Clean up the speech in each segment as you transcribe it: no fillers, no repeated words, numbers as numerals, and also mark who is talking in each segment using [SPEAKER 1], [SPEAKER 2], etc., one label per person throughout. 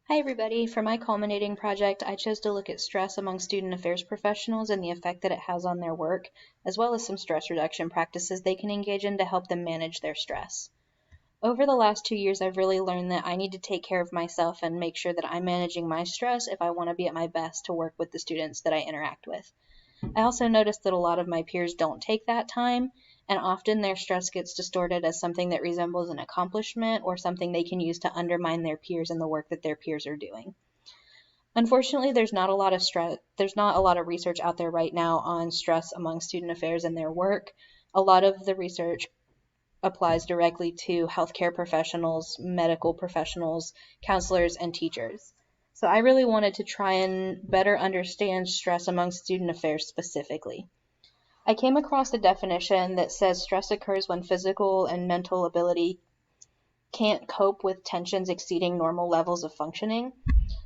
[SPEAKER 1] Hi everybody. For my Culminating project, I chose to look at stress among student affairs professionals and the effect that it has on their work, as well as some stress reduction practices they can engage in to help them manage their stress. Over the last 2 years, I've really learned that I need to take care of myself and make sure that I'm managing my stress if I want to be at my best to work with the students that I interact with. I also noticed that a lot of my peers don't take that time, and often their stress gets distorted as something that resembles an accomplishment or something they can use to undermine their peers and the work that their peers are doing. Unfortunately, there's not a lot of research out there right now on stress among student affairs and their work. A lot of the research applies directly to healthcare professionals, medical professionals, counselors, and teachers. So I really wanted to try and better understand stress among student affairs specifically. I came across a definition that says stress occurs when physical and mental ability can't cope with tensions exceeding normal levels of functioning.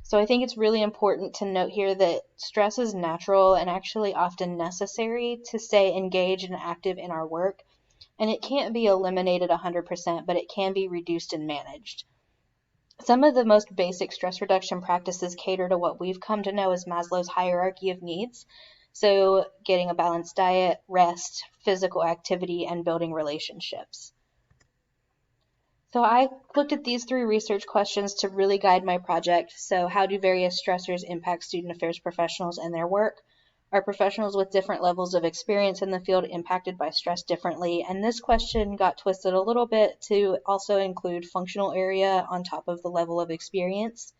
[SPEAKER 1] So I think it's really important to note here that stress is natural and actually often necessary to stay engaged and active in our work, and it can't be eliminated 100%, but it can be reduced and managed. Some of the most basic stress reduction practices cater to what we've come to know as Maslow's hierarchy of needs. So getting a balanced diet, rest, physical activity, and building relationships. So I looked at these 3 research questions to really guide my project. So how do various stressors impact student affairs professionals and their work? Are professionals with different levels of experience in the field impacted by stress differently? And this question got twisted a little bit to also include functional area on top of the level of experience.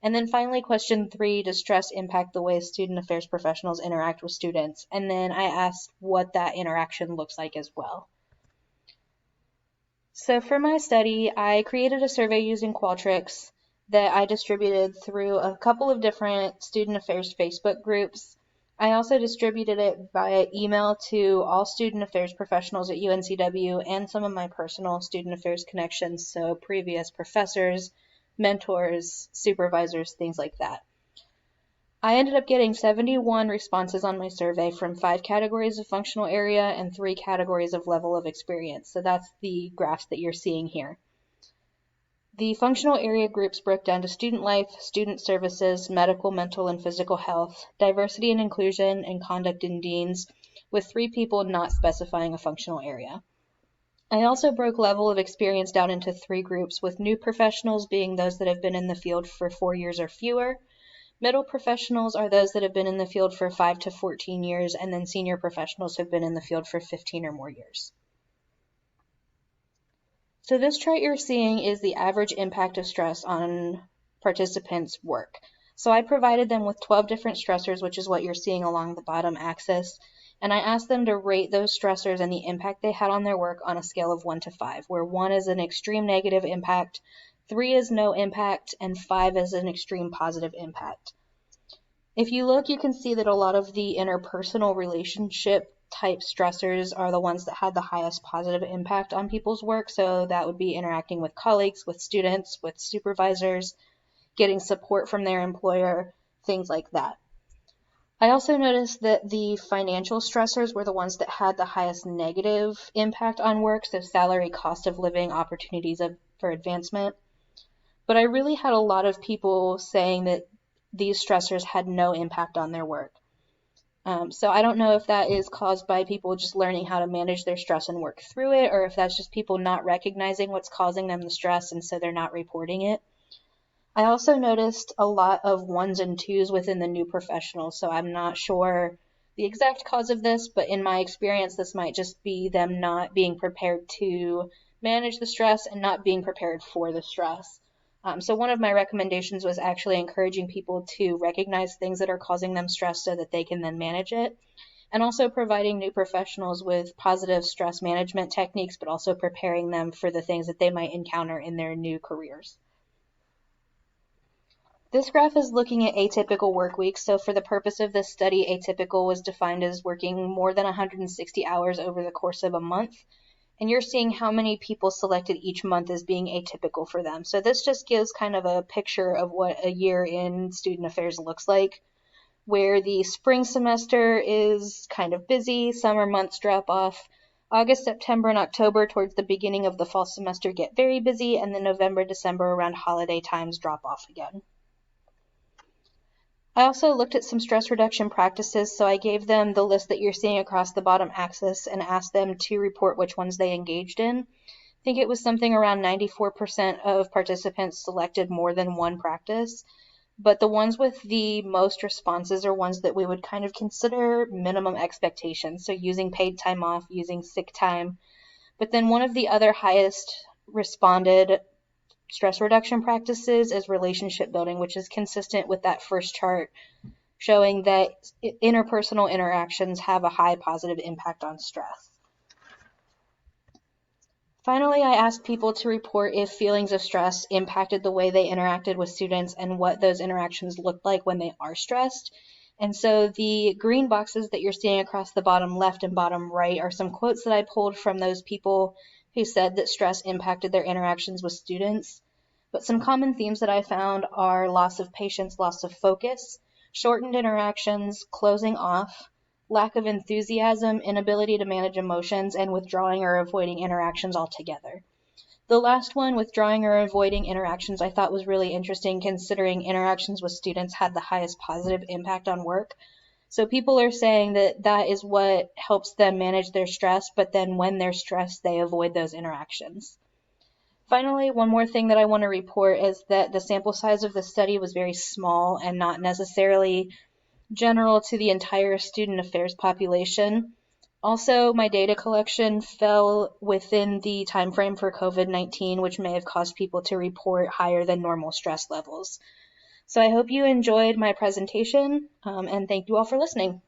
[SPEAKER 1] And then finally, question 3, does stress impact the way student affairs professionals interact with students? And then I asked what that interaction looks like as well. So for my study, I created a survey using Qualtrics that I distributed through a couple of different student affairs Facebook groups. I also distributed it via email to all student affairs professionals at UNCW and some of my personal student affairs connections, so previous professors, mentors, supervisors, things like that. I ended up getting 71 responses on my survey from 5 categories of functional area and 3 categories of level of experience. So that's the graphs that you're seeing here. The functional area groups broke down to student life, student services, medical, mental, and physical health, diversity and inclusion, and conduct and deans, with 3 people not specifying a functional area. I also broke level of experience down into 3 groups, with new professionals being those that have been in the field for 4 years or fewer. Middle professionals are those that have been in the field for 5 to 14 years, and then senior professionals have been in the field for 15 or more years. So this chart you're seeing is the average impact of stress on participants' work. So I provided them with 12 different stressors, which is what you're seeing along the bottom axis, and I asked them to rate those stressors and the impact they had on their work on a scale of 1 to 5, where 1 is an extreme negative impact, 3 is no impact, and 5 is an extreme positive impact. If you look, you can see that a lot of the interpersonal relationship type stressors are the ones that had the highest positive impact on people's work. So that would be interacting with colleagues, with students, with supervisors, getting support from their employer, things like that. I also noticed that the financial stressors were the ones that had the highest negative impact on work, so salary, cost of living, opportunities for advancement. But I really had a lot of people saying that these stressors had no impact on their work. So I don't know if that is caused by people just learning how to manage their stress and work through it, or if that's just people not recognizing what's causing them the stress and so they're not reporting it. I also noticed a lot of 1s and 2s within the new professionals, so I'm not sure the exact cause of this, but in my experience, this might just be them not being prepared to manage the stress and not being prepared for the stress. So one of my recommendations was actually encouraging people to recognize things that are causing them stress so that they can then manage it, and also providing new professionals with positive stress management techniques, but also preparing them for the things that they might encounter in their new careers. This graph is looking at atypical work weeks. So for the purpose of this study, atypical was defined as working more than 160 hours over the course of a month. And you're seeing how many people selected each month as being atypical for them. So this just gives kind of a picture of what a year in student affairs looks like, where the spring semester is kind of busy, summer months drop off, August, September, and October towards the beginning of the fall semester get very busy, and then November, December around holiday times drop off again. I also looked at some stress reduction practices, so I gave them the list that you're seeing across the bottom axis and asked them to report which ones they engaged in. I think it was something around 94% of participants selected more than one practice, but the ones with the most responses are ones that we would kind of consider minimum expectations, so using paid time off, using sick time. But then one of the other highest responded stress reduction practices is relationship building, which is consistent with that first chart showing that interpersonal interactions have a high positive impact on stress. Finally, I asked people to report if feelings of stress impacted the way they interacted with students and what those interactions looked like when they are stressed. And so the green boxes that you're seeing across the bottom left and bottom right are some quotes that I pulled from those people who said that stress impacted their interactions with students. But some common themes that I found are loss of patience, loss of focus, shortened interactions, closing off, lack of enthusiasm, inability to manage emotions, and withdrawing or avoiding interactions altogether. The last one, withdrawing or avoiding interactions, I thought was really interesting considering interactions with students had the highest positive impact on work. So people are saying that that is what helps them manage their stress, but then when they're stressed, they avoid those interactions. Finally, one more thing that I want to report is that the sample size of the study was very small and not necessarily general to the entire student affairs population. Also, my data collection fell within the time frame for COVID-19, which may have caused people to report higher than normal stress levels. So I hope you enjoyed my presentation, and thank you all for listening.